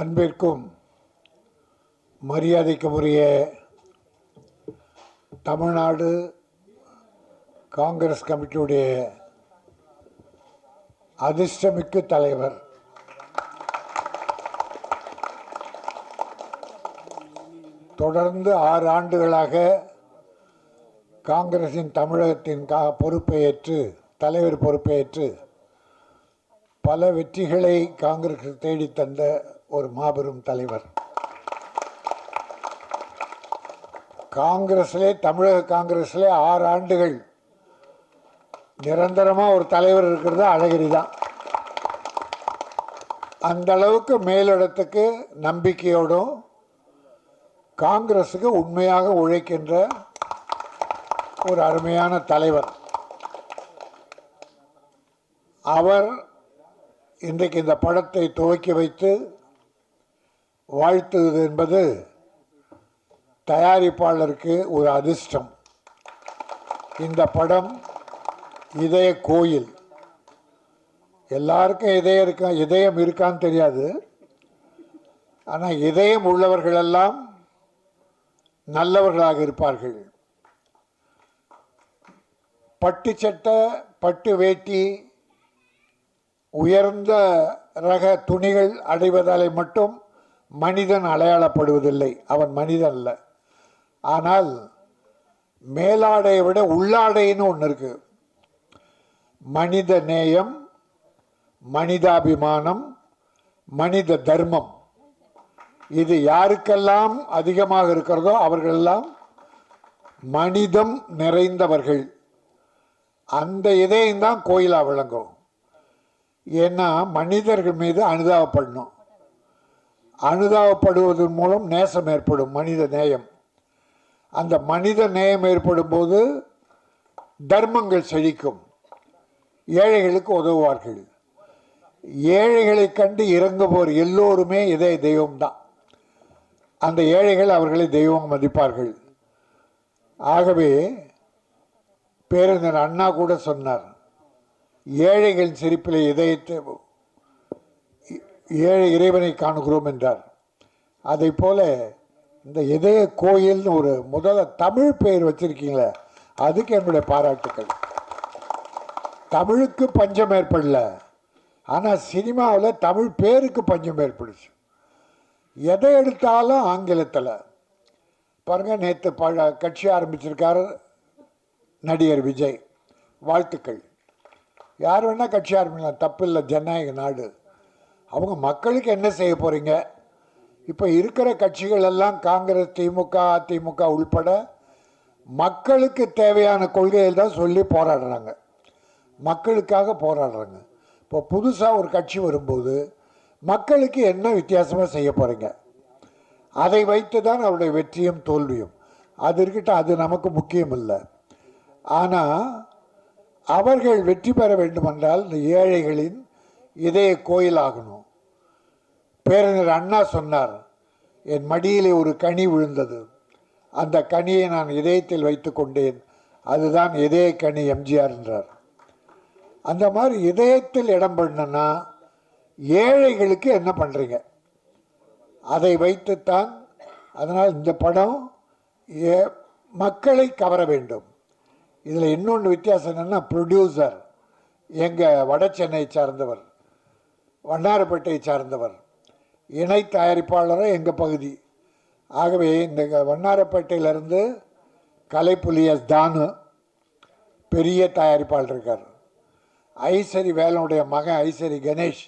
அன்பிற்கும் மரியாதைக்குரிய தமிழ்நாடு காங்கிரஸ் கமிட்டியுடைய அதிர்ஷ்டமிக்க தலைவர் தொடர்ந்து 6 ஆண்டுகளாக காங்கிரசின் தமிழகத்தின் பொறுப்பை ஏற்று தலைவர் பொறுப்பை ஏற்று பல வெற்றிகளை காங்கிரஸ் தேடித்தந்த ஒரு மாபெரும் தலைவர். தமிழக காங்கிரஸிலே 6 ஆண்டுகள் நிரந்தரமாக ஒரு தலைவர் இருக்கிறது அழகிரி தான். அந்த அளவுக்கு மேலிடத்துக்கு நம்பிக்கையோடும் காங்கிரஸுக்கு உண்மையாக உழைக்கின்ற ஒரு அருமையான தலைவர். அவர் இன்றைக்கு இந்த படத்தை துவக்கி வைத்து வாழ்த்துவது என்பது தயாரிப்பாளருக்கு ஒரு அதிர்ஷ்டம். இந்த படம் இதய கோயில். எல்லாருக்கும் இதயம் இருக்கான்னு தெரியாது. ஆனால் இதயம் உள்ளவர்களெல்லாம் நல்லவர்களாக இருப்பார்கள். பட்டு சட்டை, பட்டு வேட்டி, உயர்ந்த ரக துணிகள் அடைவதாலே மட்டும் மனிதன் அடையாளப்படுவதில்லை. அவன் மனிதன் அல்ல. ஆனால் மேலாடையை விட உள்ளாடைன்னு ஒன்று இருக்கு. மனித நேயம், மனிதாபிமானம், மனித தர்மம், இது யாருக்கெல்லாம் அதிகமாக இருக்கிறதோ அவர்களெல்லாம் மனிதம் நிறைந்தவர்கள். அந்த இதயம்தான் கோயிலாக விளங்கும். ஏன்னா மனிதர்கள் மீது அனுதாபப்படணும். அனுதாபப்படுவதன் மூலம் நேசம் ஏற்படும், மனித நேயம். அந்த மனித நேயம் ஏற்படும் போது தர்மங்கள் செழிக்கும், ஏழைகளுக்கு உதவுவார்கள். ஏழைகளை கண்டு இறங்குவோர் எல்லோருமே இதே தெய்வம்தான். அந்த ஏழைகள் அவர்களை தெய்வம் மதிப்பார்கள். ஆகவே பேரறிஞர் அண்ணா கூட சொன்னார், ஏழைகளின் சிரிப்பிலே இதயத்தை ஏழை இறைவனை காணுகிறோம் என்றார். அதை போல இந்த இதய கோயில்னு ஒரு முதல்ல தமிழ் பெயர் வச்சிருக்கீங்களே, அதுக்கு என்னுடைய பாராட்டுக்கள். தமிழுக்கு பஞ்சம் ஏற்படல, ஆனால் சினிமாவில் தமிழ் பேருக்கு பஞ்சம் ஏற்படுச்சு. எதை எடுத்தாலும் ஆங்கிலத்தில். பாருங்கள், நேற்று கட்சி ஆரம்பிச்சிருக்காரு நடிகர் விஜய். வாழ்த்துக்கள். யார் வேணால் கட்சி ஆரம்பிக்கலாம், தப்பு இல்லை. ஜனநாயக நாடு. அவங்க மக்களுக்கு என்ன செய்ய போகிறீங்க? இப்போ இருக்கிற கட்சிகள் எல்லாம் காங்கிரஸ், திமுக, அதிமுக உள்பட மக்களுக்கு தேவையான கொள்கைகள் தான் சொல்லி போராடுறாங்க, மக்களுக்காக போராடுறாங்க. இப்போ புதுசாக ஒரு கட்சி வரும்போது மக்களுக்கு என்ன வித்தியாசமாக செய்ய போகிறீங்க? அதை வைத்து தான் அவருடைய வெற்றியும் தோல்வியும். அது இருக்கட்டும், அது நமக்கு முக்கியம் இல்லை. ஆனால் அவர்கள் வெற்றி பெற வேண்டுமென்றால் இந்த ஏழைகளின் இதய கோயிலாகணும். பேரறிஞர் அண்ணா சொன்னார், என் மடியிலே ஒரு கனி விழுந்தது, அந்த கனியை நான் இதயத்தில் வைத்து கொண்டேன், அதுதான் இதய கனி எம்ஜிஆர் என்றார். அந்த மாதிரி இதயத்தில் இடம் பண்ணனா ஏழைகளுக்கு என்ன பண்ணுறீங்க, அதை வைத்துத்தான். அதனால் இந்த படம் மக்களை கவர வேண்டும். இதில் இன்னொன்று வித்தியாசம் என்னென்னா, ப்ரொடியூசர் எங்கள் வட சென்னை சார்ந்தவர், வண்ணாரப்பேட்டை சார்ந்தவர், இணை தயாரிப்பாளரும் எங்கள் பகுதி. ஆகவே இந்த வண்ணாரப்பேட்டையிலேருந்து கலைப்புலியஸ் தானு பெரிய தயாரிப்பாளர் இருக்கார். ஐசரி வேலனுடைய மகன் ஐசரி கணேஷ்,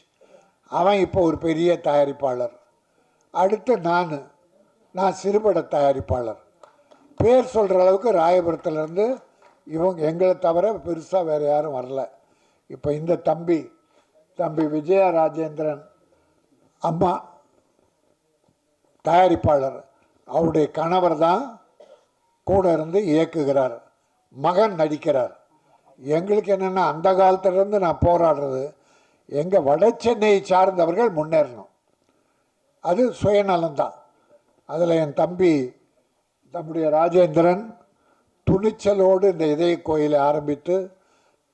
அவன் இப்போ ஒரு பெரிய தயாரிப்பாளர். அடுத்து நான் சிறுபட தயாரிப்பாளர். பேர் சொல்கிற அளவுக்கு ராயபுரத்துலேருந்து இவங்க எங்களை தவிர பெருசாக வேறு யாரும் வரல. இப்போ இந்த தம்பி விஜயா ராஜேந்திரன் அம்மா தயாரிப்பாளர், அவருடைய கணவர் தான் கூட இருந்து இயக்குகிறார், மகன் நடிக்கிறார். எங்களுக்கு என்னென்னா, அந்த காலத்திலேருந்து நான் போராடுறது, எங்கள் வட சென்னையை சார்ந்தவர்கள் முன்னேறணும். அது சுயநலம்தான். அதில் என் தம்முடைய ராஜேந்திரன் துணிச்சலோடு இந்த இதய கோயிலை ஆரம்பித்து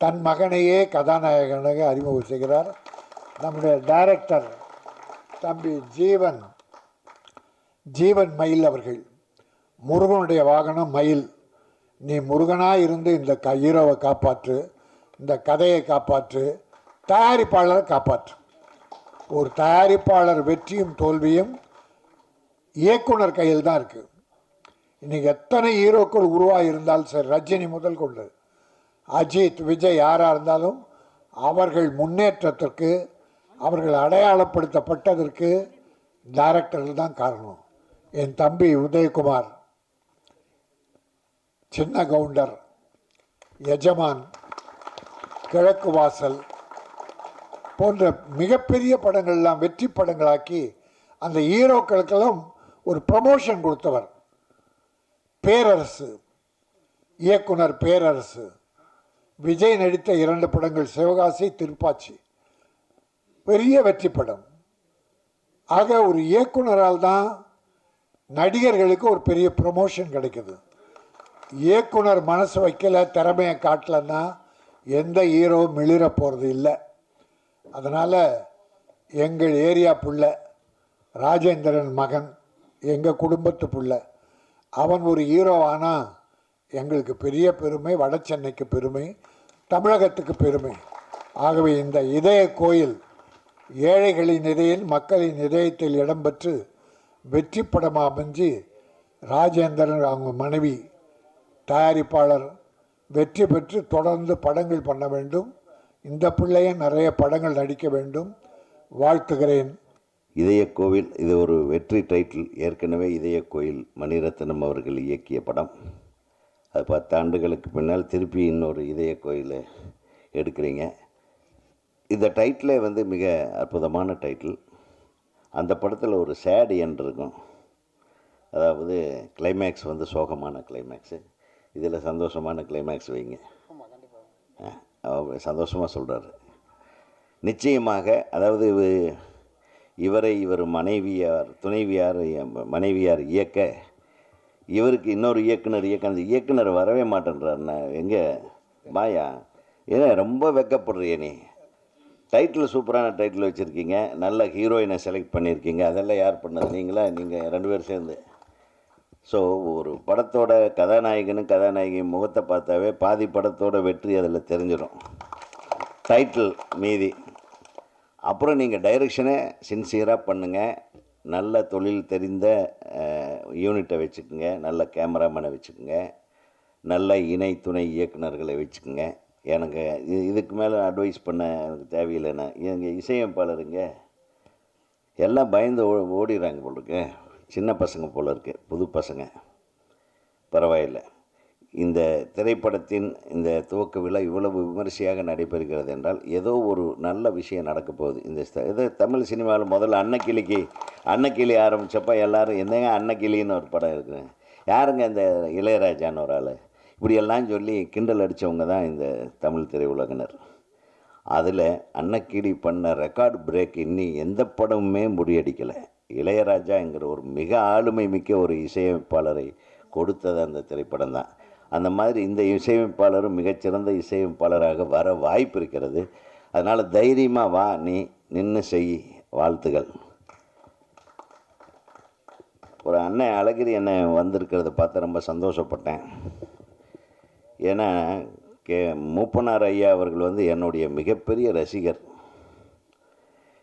தன் மகனையே கதாநாயகனாக அறிமுகம் செய்கிறார். நம்முடைய டைரக்டர் தம்பி ஜீவன் மயில் அவர்கள், முருகனுடைய வாகனம் மயில், நீ முருகனாக இருந்து இந்த ஹீரோவை காப்பாற்று, இந்த கதையை காப்பாற்று, தயாரிப்பாளரை காப்பாற்று. ஒரு தயாரிப்பாளர் வெற்றியும் தோல்வியும் இயக்குனர் கையில் தான் இருக்குது. இன்றைக்கி எத்தனை ஹீரோக்கள் உருவாகி இருந்தாலும் சரி, ரஜினி முதல் கொண்டு அஜித், விஜய் யாராக இருந்தாலும் அவர்கள் முன்னேற்றத்திற்கு, அவர்கள் அடையாளப்படுத்தப்பட்டதற்கு டைரக்டர்கள் தான் காரணம். என் தம்பி உதயகுமார், சின்ன கவுண்டர், எஜமான், கிழக்கு வாசல் போன்ற மிகப்பெரிய படங்கள்லாம் வெற்றி படங்களாக்கி அந்த ஹீரோக்களுக்கெல்லாம் ஒரு ப்ரமோஷன் கொடுத்தவர். பேரரசு, இயக்குனர் பேரரசு, விஜய் நடித்த 2 படங்கள் சிவகாசி, திருப்பாச்சி, பெரிய வெற்றி படம். ஆக ஒரு இயக்குனரால் தான் நடிகர்களுக்கு ஒரு பெரிய ப்ரமோஷன் கிடைக்குது. இயக்குனர் மனசு வைக்கல, திறமையை காட்டலன்னா எந்த ஹீரோ மிளிர போகிறது இல்லை. அதனால் எங்கள் ஏரியா புள்ள ராஜேந்திரன் மகன், எங்கள் குடும்பத்து புள்ள, அவன் ஒரு ஹீரோ ஆனால் எங்களுக்கு பெரிய பெருமை, வட சென்னைக்கு பெருமை, தமிழகத்துக்கு பெருமை. ஆகவே இந்த இதய கோயில் ஏழைகளின் இதயில், மக்களின் இதயத்தில் இடம்பெற்று வெற்றி படமாக அமைஞ்சு ராஜேந்திரன் அவங்க மனைவி தயாரிப்பாளர் வெற்றி பெற்று தொடர்ந்து படங்கள் பண்ண வேண்டும். இந்த பிள்ளையும் நிறைய படங்கள் நடிக்க வேண்டும். வாழ்த்துகிறேன். இதய கோவில் இது ஒரு வெற்றி டைட்டில். ஏற்கனவே இதய கோயில் மணிரத்னம் அவர்கள் இயக்கிய படம். அது 10 ஆண்டுகளுக்கு பின்னால் திருப்பி இன்னொரு இதய கோயிலை எடுக்கிறீங்க. இந்த டைட்டிலே வந்து மிக அற்புதமான டைட்டில். அந்த படத்தில் ஒரு சேட் எண்ட் இருக்கும். அதாவது கிளைமேக்ஸ் வந்து சோகமான கிளைமேக்ஸு, இதில் சந்தோஷமான கிளைமேக்ஸ் வைங்க. அவர் சந்தோஷமாக சொல்கிறாரு. நிச்சயமாக அதாவது இவர் மனைவியார் இயக்க, இவருக்கு இன்னொரு இயக்குனர் அந்த இயக்குனர் வரவே மாட்டேன்றாருண்ணா. எங்கே மாயா, ஏன்னா ரொம்ப வெக்கப்படுறிய நீ. டைட்டில் சூப்பரான டைட்டில் வச்சுருக்கீங்க, நல்ல ஹீரோயினை செலக்ட் பண்ணியிருக்கீங்க. அதெல்லாம் யார் பண்ணது? நீங்கள் 2 பேர் சேர்ந்து. ஸோ ஒரு படத்தோட கதாநாயகி முகத்தை பார்த்தாவே பாதி படத்தோட வெற்றி அதில் தெரிஞ்சிடும். டைட்டில் மீதி. அப்புறம் நீங்கள் டைரெக்ஷனை சின்சியராக பண்ணுங்கள். நல்ல தொழில் தெரிந்த யூனிட்டை வச்சுக்கோங்க, நல்ல கேமராமேனை வச்சுக்கோங்க, நல்ல இணை துணை இயக்குநர்களை வச்சுக்கோங்க. எனக்கு இதுக்கு மேலே அட்வைஸ் பண்ண எனக்கு தேவையில்லைண்ணா. எங்கள் இசையமைப்பாளருங்க எல்லாம் பயந்து ஓடிடுறாங்க போல் இருக்கு. சின்ன பசங்க போல் இருக்கு, புது பசங்க. பரவாயில்லை. இந்த திரைப்படத்தின் இந்த துவக்க விழா இவ்வளவு விமரிசையாக நடைபெறுகிறது என்றால் ஏதோ ஒரு நல்ல விஷயம் நடக்க போகுது. ஏதோ தமிழ் சினிமாவில் முதல்ல அன்னக்கிளி ஆரம்பித்தப்போ எல்லோரும் என்னங்க அன்னக்கிளின்னு ஒரு படம் இருக்குது, யாருங்க இந்த இளையராஜான்னு ஒரு ஆள், இப்படியெல்லாம் சொல்லி கிண்டல் அடித்தவங்க தான் இந்த தமிழ் திரையுலகினர். அதில் அன்னக்கிளி பண்ண ரெக்கார்டு பிரேக் இன்னி எந்த படமுமே முறியடிக்கலை. இளையராஜாங்கிற ஒரு மிக ஆளுமை மிக்க ஒரு இசையமைப்பாளரை கொடுத்தது அந்த திரைப்படம் தான். அந்த மாதிரி இந்த இசையமைப்பாளரும் மிகச்சிறந்த இசையமைப்பாளராக வர வாய்ப்பு இருக்கிறது. அதனால் தைரியமாக வா, நீ நின்று செய். வாழ்த்துகள். ஒரு அண்ணன் அழகிரி அண்ணன் வந்திருக்கிறத பார்த்து ரொம்ப சந்தோஷப்பட்டேன். ஏன்னா மூப்பனார் ஐயா அவர்கள் வந்து என்னுடைய மிகப்பெரிய ரசிகர்.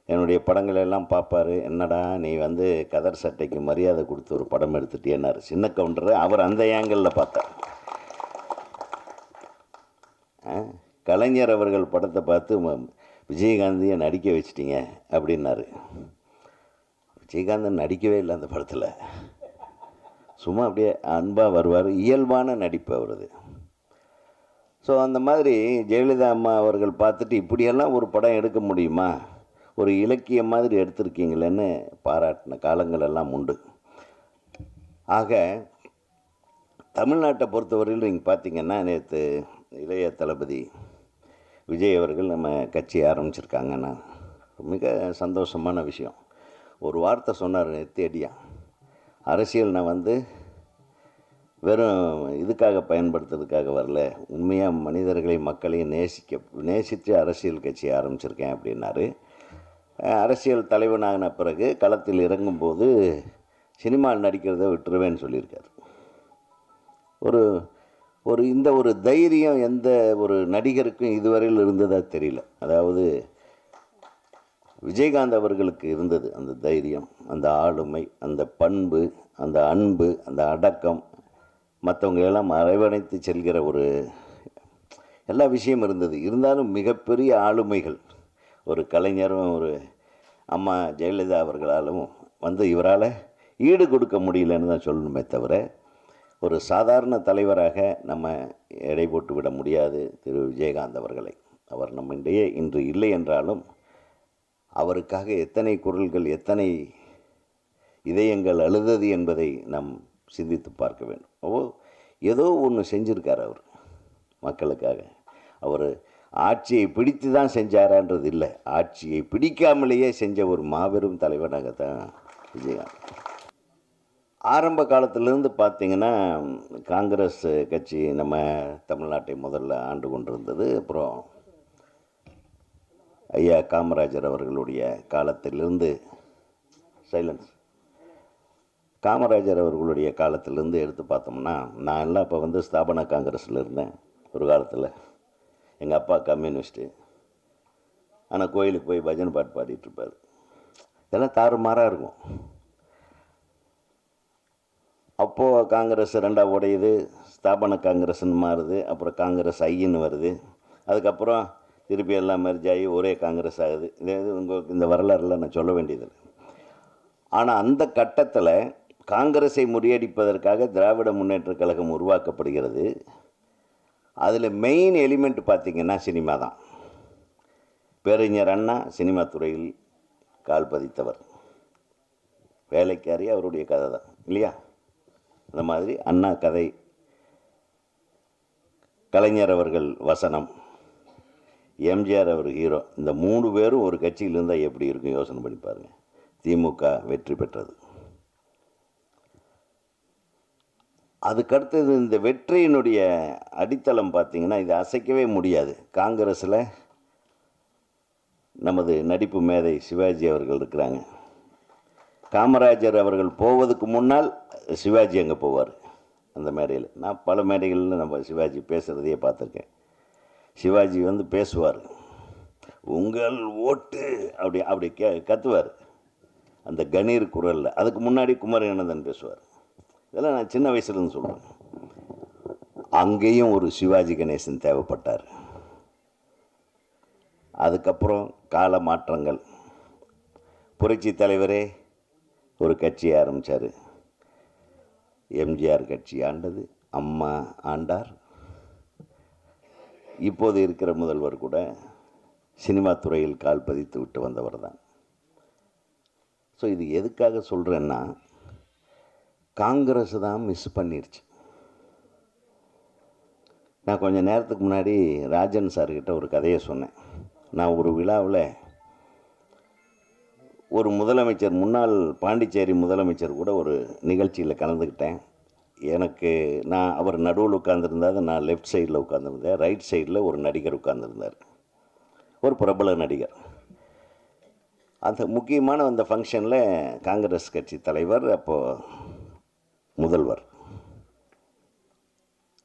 என்னுடைய படங்களெல்லாம் பார்ப்பார். என்னடா நீ வந்து கதர் சட்டைக்கு மரியாதை கொடுத்து ஒரு படம் எடுத்துட்டேன்னார். சின்ன கவுண்டர் அவர் அந்த ஏங்கலில் பார்த்தார். கலைஞர் அவர்கள் படத்தை பார்த்து விஜயகாந்தியை நடிக்க வச்சிட்டிங்க அப்படின்னாரு. விஜயகாந்தன் நடிக்கவே இல்லை அந்த படத்தில். சும்மா அப்படியே அன்பாக வருவார், இயல்பான நடிப்பு அவரது. ஸோ அந்த மாதிரி ஜெயலலிதா அம்மா அவர்கள் பார்த்துட்டு இப்படியெல்லாம் ஒரு படம் எடுக்க முடியுமா, ஒரு இலக்கியம் மாதிரி எடுத்திருக்கீங்களேன்னு பாராட்டின காலங்களெல்லாம் உண்டு. ஆக தமிழ்நாட்டை பொறுத்தவரையில் நீங்கள் பார்த்திங்கன்னா, நேற்று இளைய தளபதி விஜய் அவர்கள் நம்ம கட்சி ஆரம்பிச்சிருக்காங்கன்னா மிக சந்தோஷமான விஷயம். ஒரு வார்த்தை சொன்னார் நேர்த்தியடியா, அரசியல் நான் வந்து வெறும் இதுக்காக பயன்படுத்துறதுக்காக வரல, உண்மையாக மனிதர்களை மக்களையும் நேசித்து அரசியல் கட்சி ஆரம்பிச்சிருக்கேன் அப்படின்னாரு. அரசியல் தலைவனாகின பிறகு களத்தில் இறங்கும்போது சினிமாவில் நடிக்கிறத விட்டுருவேன்னு சொல்லியிருக்காரு. ஒரு ஒரு இந்த ஒரு தைரியம் எந்த ஒரு நடிகருக்கும் இதுவரையில் இருந்ததா தெரியல. அதாவது விஜயகாந்த் அவர்களுக்கு இருந்தது அந்த தைரியம், அந்த ஆளுமை, அந்த பண்பு, அந்த அன்பு, அந்த அடக்கம், மற்றவங்க எல்லாம் அரவணைத்து செல்கிற ஒரு எல்லா விஷயம் இருந்தது. இருந்தாலும் மிகப்பெரிய ஆளுமைகள் ஒரு கலைஞரும் ஒரு அம்மா ஜெயலலிதா அவர்களாலும் இவரால் ஈடு கொடுக்க முடியலன்னு தான் சொல்லணுமே தவிர, ஒரு சாதாரண தலைவராக நம்ம எடை போட்டு விட முடியாது திரு விஜயகாந்த் அவர்களை. அவர் நம்மிடையே இன்று இல்லை என்றாலும் அவருக்காக எத்தனை குரல்கள், எத்தனை இதயங்கள் அழுதது என்பதை நாம் சிந்தித்து பார்க்க வேண்டும். ஏதோ ஒன்று செஞ்சுருக்கார் அவர் மக்களுக்காக. அவர் ஆட்சியை பிடித்து தான் செஞ்சாரான்றது இல்லை, ஆட்சியை பிடிக்காமலேயே செஞ்ச ஒரு மாபெரும் தலைவனாகத்தான் விஜயகாந்த். ஆரம்ப காலத்திலேருந்து பார்த்திங்கன்னா காங்கிரஸ் கட்சி நம்ம தமிழ்நாட்டை முதல்ல ஆண்டு கொண்டிருந்தது. அப்புறம் ஐயா காமராஜர் அவர்களுடைய காலத்திலிருந்து காமராஜர் அவர்களுடைய காலத்திலேருந்து எடுத்து பார்த்தோம்னா, நான் எல்லாம் இப்போ ஸ்தாபன காங்கிரஸில் இருந்தேன் ஒரு காலத்தில். எங்கள் அப்பா கம்யூனிஸ்ட்டு, ஆனால் கோயிலுக்கு போய் பஜனை பாட்டு பாடிட்டுருப்பார். இதெல்லாம் தாறுமாறாக இருக்கும். அப்போது காங்கிரஸ் ரெண்டாக உடையுது, ஸ்தாபன காங்கிரஸ்ன்னு மாறுது, அப்புறம் காங்கிரஸ் ஐன்னு வருது, அதுக்கப்புறம் திருப்பி எல்லாம் மெர்ஜ் ஆகி ஒரே காங்கிரஸ் ஆகுது. இந்த வரலாறுலாம் நான் சொல்ல வேண்டியதில்லை. ஆனால் அந்த கட்டத்தில் காங்கிரஸை முறியடிப்பதற்காக திராவிட முன்னேற்றக் கழகம் உருவாக்கப்படுகிறது. அதில் மெயின் எலிமெண்ட் பார்த்திங்கன்னா சினிமா தான். பேரறிஞர் அண்ணா சினிமா துறையில் கால் பதித்தவர். வேலைக்காரி அவருடைய கதை தான் இல்லையா? அந்த மாதிரி அண்ணா கதை, கலைஞர் அவர்கள் வசனம், எம்ஜிஆர் அவர் ஹீரோ. இந்த 3 பேரும் ஒரு கட்சியில் இருந்தால் எப்படி இருக்கும் யோசனை பண்ணி பாருங்கள். திமுக வெற்றி பெற்றது. அதுக்கடுத்தது இந்த வெற்றியினுடைய அடித்தளம் பார்த்திங்கன்னா, இது அசைக்கவே முடியாது. காங்கிரஸில் நமது நடிப்பு மேதை சிவாஜி அவர்கள் இருக்கிறாங்க. காமராஜர் அவர்கள் போவதுக்கு முன்னால் சிவாஜி அங்கே போவார் அந்த மேடையில். நான் பல மேடைகளில் நம்ம சிவாஜி பேசுகிறதையே பார்த்துருக்கேன். சிவாஜி பேசுவார், உங்கள் ஓட்டு அப்படி அப்படி கத்துவார் அந்த கணீர் குரலில். அதுக்கு முன்னாடி குமரேனந்தன் பேசுவார். இதெல்லாம் நான் சின்ன வயசுலேருந்து சொல்கிறேன். அங்கேயும் ஒரு சிவாஜி கணேசன் தேவைப்பட்டார். அதுக்கப்புறம் கால மாற்றங்கள். புரட்சி தலைவரே ஒரு கட்சியை ஆரம்பித்தார். எம்ஜிஆர் கட்சி ஆண்டது, அம்மா ஆண்டார். இப்போது இருக்கிற முதல்வர் கூட சினிமா துறையில் கால் பதித்து விட்டு வந்தவர் தான். ஸோ இது எதுக்காக சொல்கிறேன்னா, காங்கிரஸ் தான் மிஸ் பண்ணிருச்சு. நான் கொஞ்சம் நேரத்துக்கு முன்னாடி ராஜன் சார்கிட்ட ஒரு கதையை சொன்னேன். நான் ஒரு விழாவில் ஒரு முதலமைச்சர், முன்னாள் பாண்டிச்சேரி முதலமைச்சர் கூட ஒரு நிகழ்ச்சியில் கலந்துக்கிட்டேன். நான் அவர் நடுவில் உட்கார்ந்துருந்தார், நான் லெஃப்ட் சைடில் உட்காந்துருந்தேன். ரைட் சைடில் ஒரு நடிகர் உட்கார்ந்துருந்தார், ஒரு பிரபல நடிகர். அந்த முக்கியமான அந்த ஃபங்க்ஷனில் காங்கிரஸ் கட்சி தலைவர், அப்போது முதல்வர்,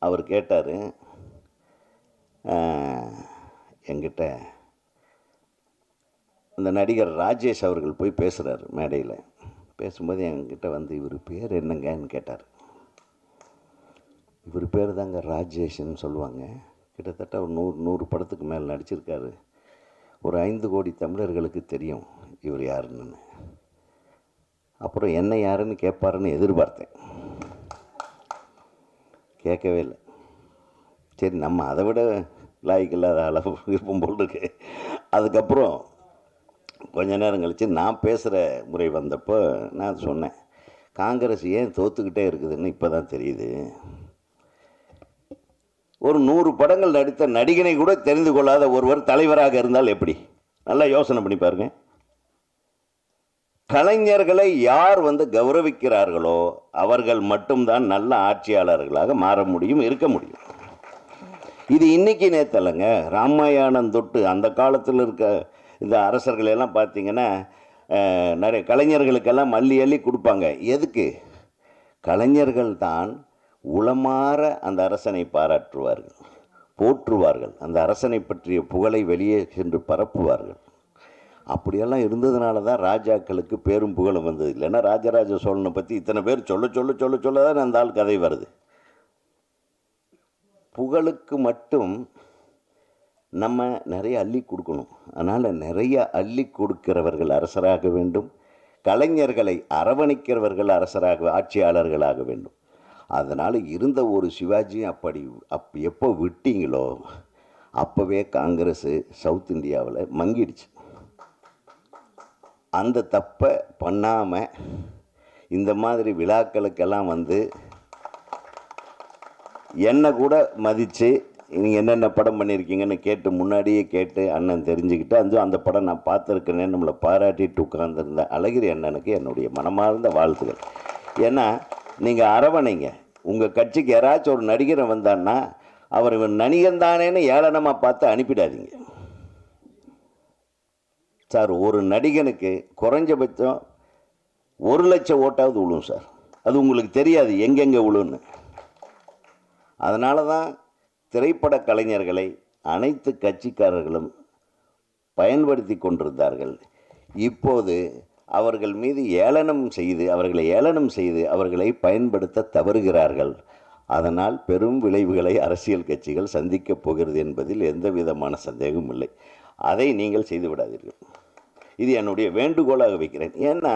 அவர் கேட்டார் என்கிட்ட. அந்த நடிகர் ராஜேஷ் அவர்கள் போய் பேசுகிறார் மேடையில். பேசும்போது என்கிட்ட இவர் பேர் என்னங்கன்னு கேட்டார். இவர் பேர் தாங்க ராஜேஷ்ன்னு சொல்லுவாங்க. கிட்டத்தட்ட ஒரு 100 படத்துக்கு மேலே நடிச்சிருக்காரு. ஒரு 5 கோடி தமிழர்களுக்கு தெரியும் இவர் யாருன்னு. அப்புறம் என்ன யாருன்னு கேட்பாருன்னு எதிர்பார்த்தேன். கேட்கவே இல்லை. சரி, நம்ம அதை விட லாய்க்கில்லாத அளவு விருப்பம் போல் இருக்கு. அதுக்கப்புறம் கொஞ்ச நேரம் கழித்து நான் பேசுகிற முறை வந்தப்போ நான் சொன்னேன், காங்கிரஸ் ஏன் தோற்றுக்கிட்டே இருக்குதுன்னு இப்போ தான் தெரியுது. ஒரு 100 படங்கள் நடித்த நடிகனை கூட தெரிந்து கொள்ளாத ஒருவர் தலைவராக இருந்தால் எப்படி? நல்லா யோசனை பண்ணி பாருங்க. கலைஞர்களை யார் கௌரவிக்கிறார்களோ அவர்கள் மட்டும்தான் நல்ல ஆட்சியாளர்களாக மாற முடியும், இருக்க முடியும். இது இன்னைக்கு நேத்தலைங்க. ராமாயணம் தொட்டு அந்த காலத்தில் இருக்க இந்த அரசர்கள் எல்லாம் பார்த்தீங்கன்னா நிறைய கலைஞர்களுக்கெல்லாம் அள்ளி அள்ளி கொடுப்பாங்க. எதுக்கு? கலைஞர்கள் தான் உளமாற அந்த அரசனை பாராட்டுவார்கள், போற்றுவார்கள், அந்த அரசனை பற்றிய புகழை வெளியே சென்று பரப்புவார்கள். அப்படியெல்லாம் இருந்ததுனால தான் ராஜாக்களுக்கு பேரும் புகழும் வந்தது. இல்லைன்னா ராஜராஜ சோழனை பற்றி இத்தனை பேர் சொல்ல சொல்ல சொல்ல சொல்ல தான் அந்த ஆள் கதை வருது. புகழுக்கு மட்டும் நம்ம நிறைய அள்ளி கொடுக்கணும். அதனால் நிறைய அள்ளி கொடுக்கிறவர்கள் அரசராக வேண்டும், கலைஞர்களை அரவணைக்கிறவர்கள் ஆட்சியாளர்களாக வேண்டும். அதனால் இருந்த ஒரு சிவாஜி எப்போ விட்டீங்களோ அப்போவே காங்கிரஸ் சவுத் இந்தியாவில் மங்கிடுச்சு. அந்த தப்பை பண்ணாமல் இந்த மாதிரி விழாக்களுக்கெல்லாம் வந்து என்னை கூட மதித்து நீங்கள் என்னென்ன படம் பண்ணியிருக்கீங்கன்னு கேட்டு முன்னாடியே கேட்டு அண்ணன் தெரிஞ்சுக்கிட்டு அந்த படம் நான் பார்த்துருக்கேன்னு நம்மளை பாராட்டிட்டு உட்கார்ந்துருந்த அழகிரி அண்ணனுக்கு என்னுடைய மனமார்ந்த வாழ்த்துக்கள். ஏன்னா நீங்கள் அரவணைங்க. உங்கள் கட்சிக்கு யாராச்சும் ஒரு நடிகரை வந்தான்னா அவர் நடிகன் தானேன்னு ஏளனமாக பார்த்து அனுப்பிடாதீங்க சார். ஒரு நடிகனுக்கு குறைஞ்சபட்சம் 1,00,000 ஓட்டாவது விழும் சார். அது உங்களுக்கு தெரியாது எங்கெங்கே விழுன்னு. அதனால தான் திரைப்பட கலைஞர்களை அனைத்து கட்சிக்காரர்களும் பயன்படுத்தி கொண்டிருந்தார்கள். இப்போது அவர்கள் மீது அவர்களை ஏளனம் செய்து அவர்களை பயன்படுத்த தவறுகிறார்கள். அதனால் பெரும் விளைவுகளை அரசியல் கட்சிகள் சந்திக்கப் போகிறது என்பதில் எந்த விதமான சந்தேகமும் இல்லை. அதை நீங்கள் செய்து விடாதீர்கள். இது என்னுடைய வேண்டுகோளாக வைக்கிறேன். ஏன்னா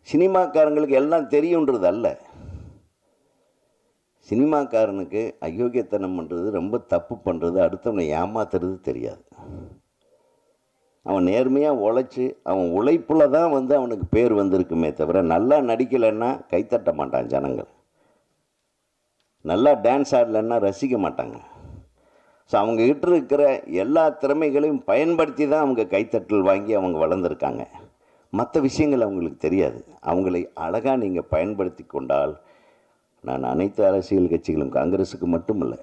சினிமாக்காரங்களுக்கு எல்லாம் தெரியுன்றது அல்ல. சினிமாக்காரனுக்கு அயோக்கியத்தனம் பண்ணுறது, ரொம்ப தப்பு பண்ணுறது, அடுத்தவனை ஏமாத்துறது தெரியாது. அவன் நேர்மையாக உழைச்சி அவன் உழைப்பில் தான் அவனுக்கு பேர் வந்திருக்குமே தவிர நல்லா நடிக்கலைன்னா கைத்தட்ட மாட்டான் ஜனங்கள், நல்லா டான்ஸ் ஆடலைன்னா ரசிக்க மாட்டாங்க. ஸோ அவங்ககிட்ட இருக்கிற எல்லா திறமைகளையும் பயன்படுத்தி தான் அவங்க கைத்தட்டல் வாங்கி அவங்க வளர்ந்துருக்காங்க. மற்ற விஷயங்கள் அவங்களுக்கு தெரியாது. அவங்களை அழகாக நீங்கள் பயன்படுத்தி கொண்டால், நான் அனைத்து அரசியல் கட்சிகளும் காங்கிரஸுக்கு மட்டுமல்ல,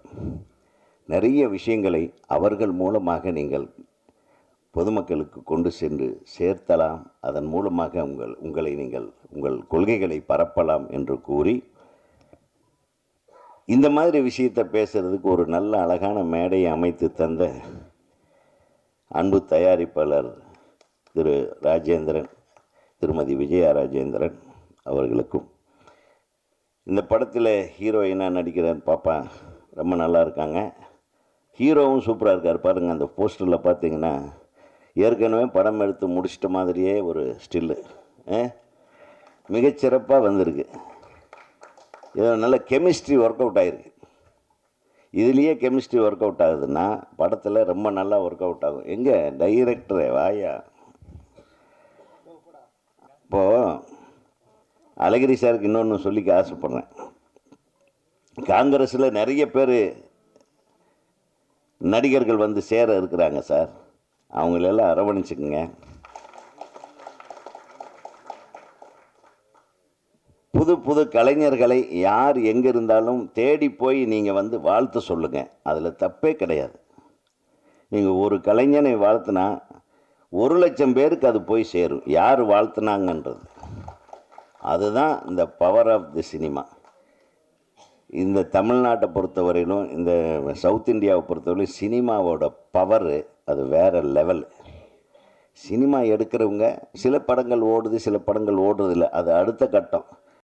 நிறைய விஷயங்களை அவர்கள் மூலமாக நீங்கள் பொதுமக்களுக்கு கொண்டு சென்று சேர்த்தலாம். அதன் மூலமாக உங்கள் கொள்கைகளை பரப்பலாம் என்று கூறி, இந்த மாதிரி விஷயத்தை பேசுகிறதுக்கு ஒரு நல்ல அழகான மேடையை அமைத்து தந்த அன்பு தயாரிப்பாளர் திரு ராஜேந்திரன், திருமதி விஜயா ராஜேந்திரன் அவர்களுக்கும், இந்த படத்தில் ஹீரோயினாக நடிக்கிற பாப்பா ரொம்ப நல்லா இருக்காங்க, ஹீரோவும் சூப்பராக இருக்கார். பாருங்கள், அந்த போஸ்டரில் பார்த்தீங்கன்னா ஏற்கனவே படம் எடுத்து முடிச்சிட்ட மாதிரியே ஒரு ஸ்டில்லு மிகச்சிறப்பாக வந்திருக்கு. இது நல்ல கெமிஸ்ட்ரி ஒர்க் அவுட் ஆகிருக்கு. இதுலேயே கெமிஸ்ட்ரி ஒர்க் அவுட் ஆகுதுன்னா படத்தில் ரொம்ப நல்லா ஒர்க் அவுட் ஆகும். எங்கே டைரக்டரே வாயா. இப்போது அழகிரி சாருக்கு இன்னொன்று சொல்லிக்க ஆசைப்பட்றேன். காங்கிரஸில் நிறைய பேர் நடிகர்கள் சேர இருக்கிறாங்க சார். அவங்களெல்லாம் அரவணைச்சுக்குங்க. புது புது கலைஞர்களை யார் எங்கே இருந்தாலும் தேடி போய் நீங்கள் வாழ்த்து சொல்லுங்கள். அதில் தப்பே கிடையாது. நீங்கள் ஒரு கலைஞனை வாழ்த்துனா 1,00,000 பேருக்கு அது போய் சேரும், யார் வாழ்த்துனாங்கன்றது. அதுதான் இந்த பவர் ஆஃப் தி சினிமா. இந்த தமிழ்நாட்டை பொறுத்தவரையிலும், இந்த சவுத் இந்தியாவை பொறுத்தவரையிலும் சினிமாவோட பவரு அது வேறு லெவல். சினிமா எடுக்கிறவங்க சில படங்கள் ஓடுது, சில படங்கள் ஓடுறதில்லை, அது அடுத்த கட்டம்.